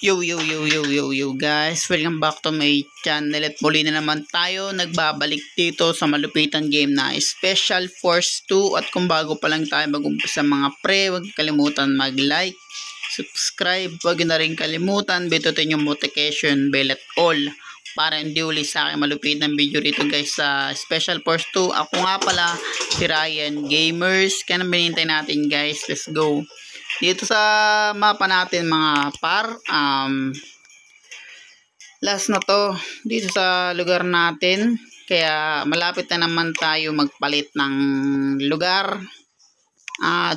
Yo guys, welcome back to my channel at muli na naman tayo nagbabalik dito sa malupitan game na Special Force 2. At kung bago pa lang tayo mag-umpisa mga pre, huwag kalimutan mag-like, subscribe, huwag na rin kalimutan bitutin yung notification bell at all para hindi uli sa akin malupitan video rito guys sa Special Force 2. Ako nga pala si Ryan Gamers, kaya nang binintay natin guys, let's go. Dito sa mapa natin mga par, last na to dito sa lugar natin, kaya malapit na naman tayo magpalit ng lugar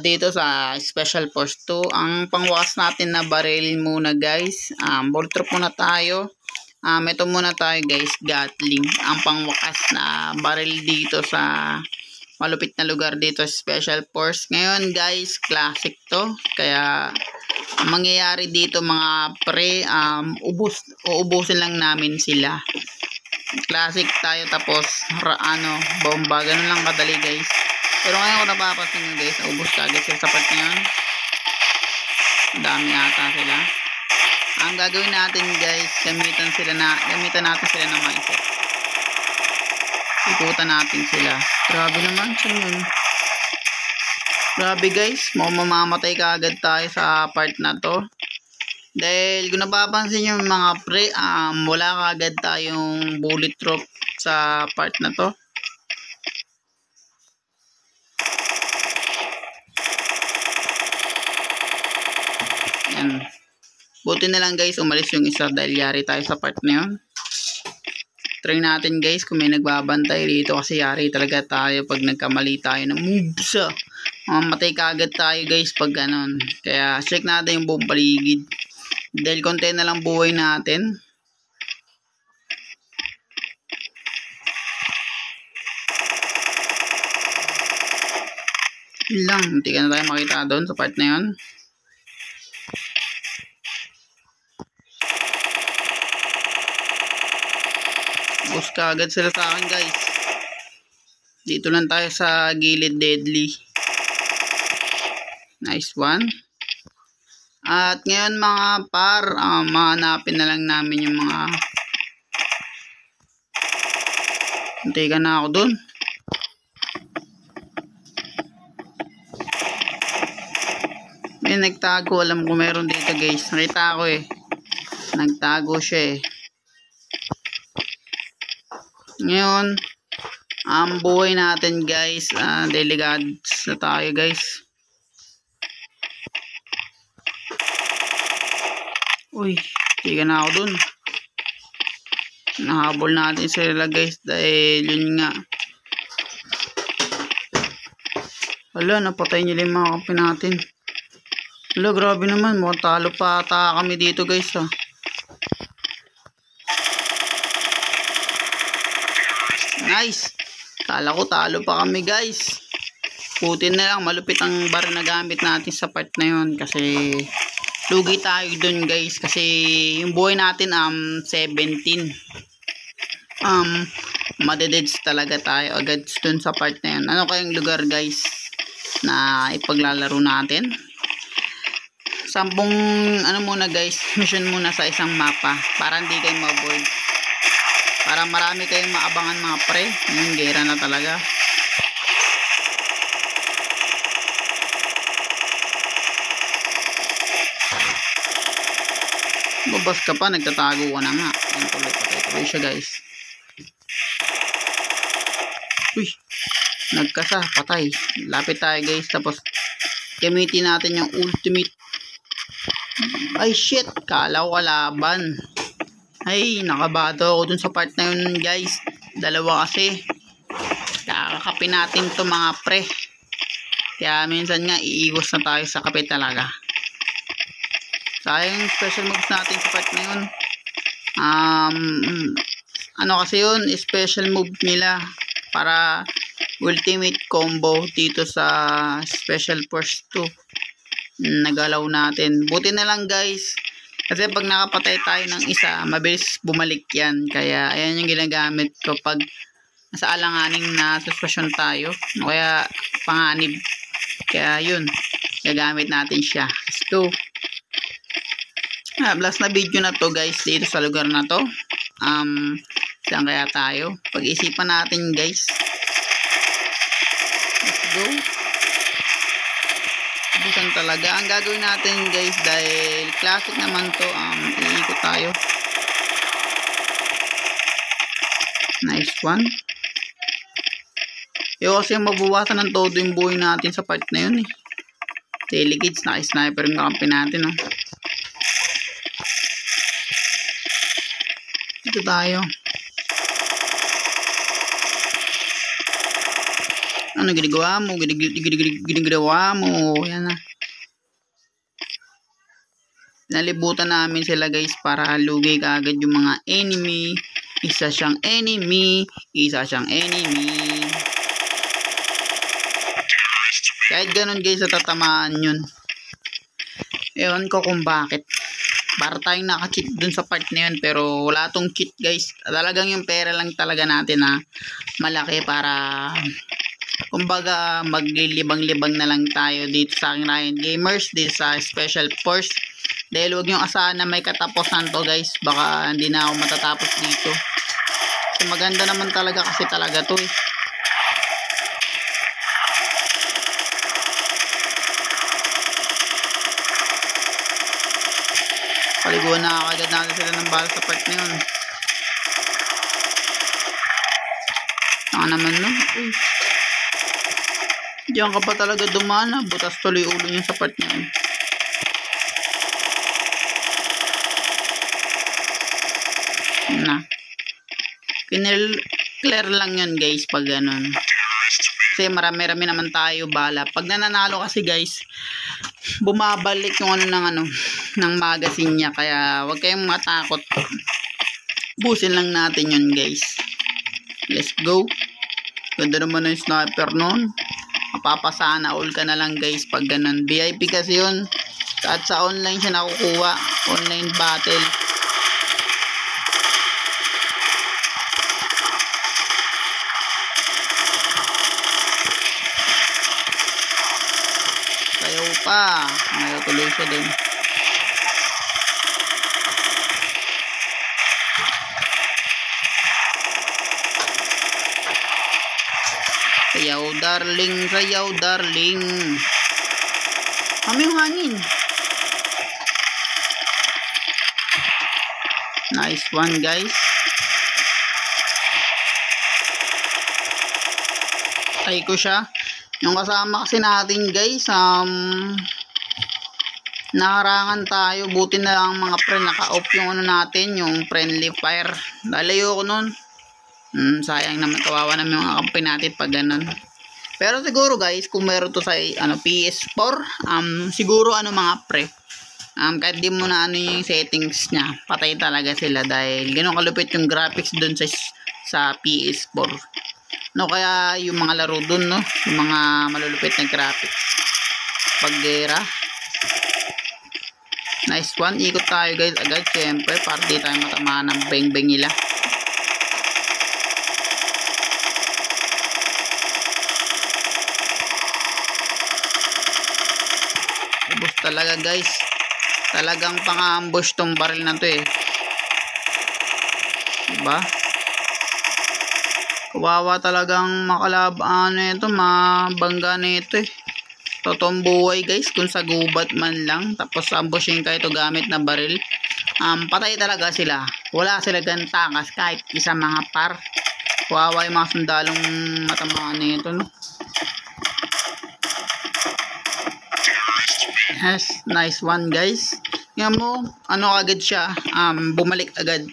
dito sa Special Force 2. Ang pangwakas natin na baril muna guys, ball trap muna tayo. Ito muna tayo guys, Gatling, ang pangwakas na baril dito sa malupit na lugar dito Special Force. Ngayon guys, classic to, kaya ang mangyayari dito mga pre, uubusin lang namin sila. Classic tayo tapos bomba, ganun lang kadali guys. Pero ngayon ko napapasin nyo guys, ubus kagad sila sa part ngayon. Dami ata sila. Ang gagawin natin guys, gamitan natin sila ng mindset. Ikutan natin sila. Grabe naman siya yun. Grabe guys, mamamatay ka agad tayo sa part na to. Dahil kung napapansin nyo mga pre, wala ka agad tayong bullet drop sa part na to. Yan. Buti na lang guys, umalis yung isa dahil yari tayo sa part na yun. Try natin guys kung may nagbabantay dito kasi yari talaga tayo pag nagkamali tayo ng moves. Mamatay ka agad tayo guys pag ganon. Kaya check natin yung buong paligid. Dahil konti na lang buhay natin. Yun lang, hindi ka na tayo makita doon sa part na yun. Bus ka agad sila sa akin guys. Dito lang tayo sa gilid, deadly. Nice one. At ngayon mga par, mahanapin na lang namin yung mga hintayin na ako dun. May nagtago, alam ko meron dito guys. Nakita ko nagtago siya Ngayon, ang buhay natin guys, delegates na tayo guys. Uy, tiga na ako dun. Nahabol natin sila guys dahil yun nga. Hala, napatay nila yung mga kampi natin. Hala, grabe naman, mukhang talo pa ata kami dito guys Nice. Kala ko talo pa kami guys. Putin na lang, malupit ang bar na gamit natin sa part na yun kasi lugi tayo dun guys kasi yung buhay natin 17. Madededs talaga tayo agad dun sa part na yun. Ano kayong lugar guys na ipaglalaro natin? 10 muna guys, mission muna sa isang mapa para hindi kayo ma-board. Para marami kayong maabangan mga pre. Yung gera na talaga. Babas ka pa, nagtatago ka na nga. Yan tuloy siya guys. Uy, nagkasa, patay. Lapit tayo guys, tapos gamitin natin yung ultimate. Ay shit, kala ko kalaban. Ay, nakabato ako dun sa part na yun guys. Dalawa kasi. Kakakapin natin to mga pre. Kaya minsan nga iiwas na tayo sa kape talaga. Sayang special moves natin sa part na yun. Kasi yun, special move nila para ultimate combo dito sa Special Force 2. Nagalaw natin. Buti na lang guys. Kasi pag nakapatay tayo ng isa, mabilis bumalik yan. Kaya ayan yung ginagamit ko pag nasa alanganing na sitwasyon tayo. O kaya panganib. Kaya yun, gagamit natin siya. Let's go. Last na video na to guys dito sa lugar na to. Saan kaya tayo? Pag-isipan natin guys. Let's go. Busan talaga. Ang gagawin natin guys dahil classic naman to. Iikot tayo. Nice one. Kasi mabuwasan ng todo yung buhay natin sa part na yun eh. Telekids, naka-sniper yung kakampi natin oh. Dito tayo. Ano ginagawa mo? Ginagawa mo. Yan na. Nalibutan namin sila guys para lugi kaagad yung mga enemy. Isa siyang enemy. Kahit ganun guys, tatamaan yun. Ewan ko kung bakit. Para tayong naka-cheat dun sa part na yun. Pero wala tong cheat guys. Talagang yung pera lang talaga natin na malaki para kumbaga maglilibang-libang na lang tayo dito sa aking Ryan Gamers. Dito sa Special Force. Dahil huwag yung asahan na may katapusan to guys. Baka hindi na ako matatapos dito. So maganda naman talaga kasi talaga to eh. Paliguan na agad natin sila ng bala sa part na yun. Saka naman no. Uy. Diyan ka pa talaga dumana. Butas tuloy ulo niya sa part na yun. Na. Clear lang yun guys pag ganun. Kasi marami-rami naman tayo bala. Pag nananalo kasi guys, bumabalik yung ng magazine niya. Kaya wag kayong matakot. Busin lang natin yun guys. Let's go. Ganda naman yung sniper nun. Mapapasana all ka na lang guys pag ganun. VIP kasi yun. At sa online siya nakukuha. Online battle. Sayaw pa. Ngayon tuloy siya din. Sayaw darling. Kami yung hangin. Nice one guys. Tay ko siya. Yung kasama kasi natin guys, nakarangan tayo. Buti na lang mga friend, naka-off yung natin, yung friendly fire. Lalayo ko nun. Sayang naman, kawawa naman mga kampi natin pag ganun. Pero siguro guys, kung meron to sa PS4, siguro mga pre, kahit di mo na yung settings niya, patay talaga sila dahil ganun kalupit yung graphics dun sa PS4. No, kaya yung mga laro dun, no, yung mga malulupit na graphics. Paggera. Nice one. Ikot tayo guys agad, syempre, para di tayo matamaan ng beng-beng nila. Ubus talaga guys. Talagang pang-ambush tong baril na to eh. Diba? Kawawa talagang mabangga na ito eh. Totoong buhay guys, kung sa gubat man lang, tapos ambushin ka ito gamit na baril, patay talaga sila. Wala sila gantakas kahit isa mga par. Kawawa yung mga sundalong matamaan na ito, no? Yes, nice one guys. Nga mo, agad siya, bumalik agad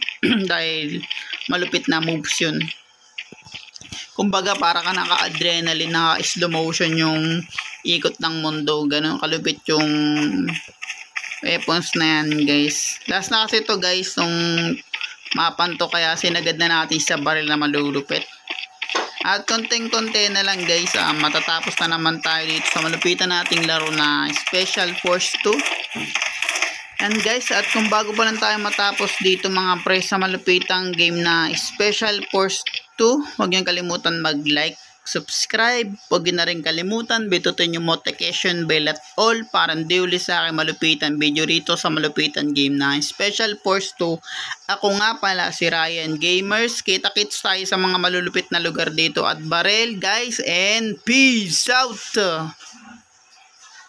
dahil malupit na moves yun. Kumbaga para ka naka-adrenaline, naka-slow motion yung ikot ng mundo. Ganun kalupit yung weapons na yan guys. Last na kasi ito guys, nung mapan to, kaya sinagad na natin sa baril na malulupit. At konting-konti na lang guys, matatapos na naman tayo dito sa malupitan nating laro na Special Force 2. And guys, at kung bago pa lang tayo matapos dito mga pre sa malupitang game na Special Force 2, huwag niyong kalimutan mag-like, subscribe. Huwag na rin kalimutan, bitutin yung notification bell at all para hindi uli sa akin malupitan video rito sa Malupitan Game na Special Force 2. Ako nga pala si Ryan Gamers. Kita-kits tayo sa mga malulupit na lugar dito at barel guys, and peace out!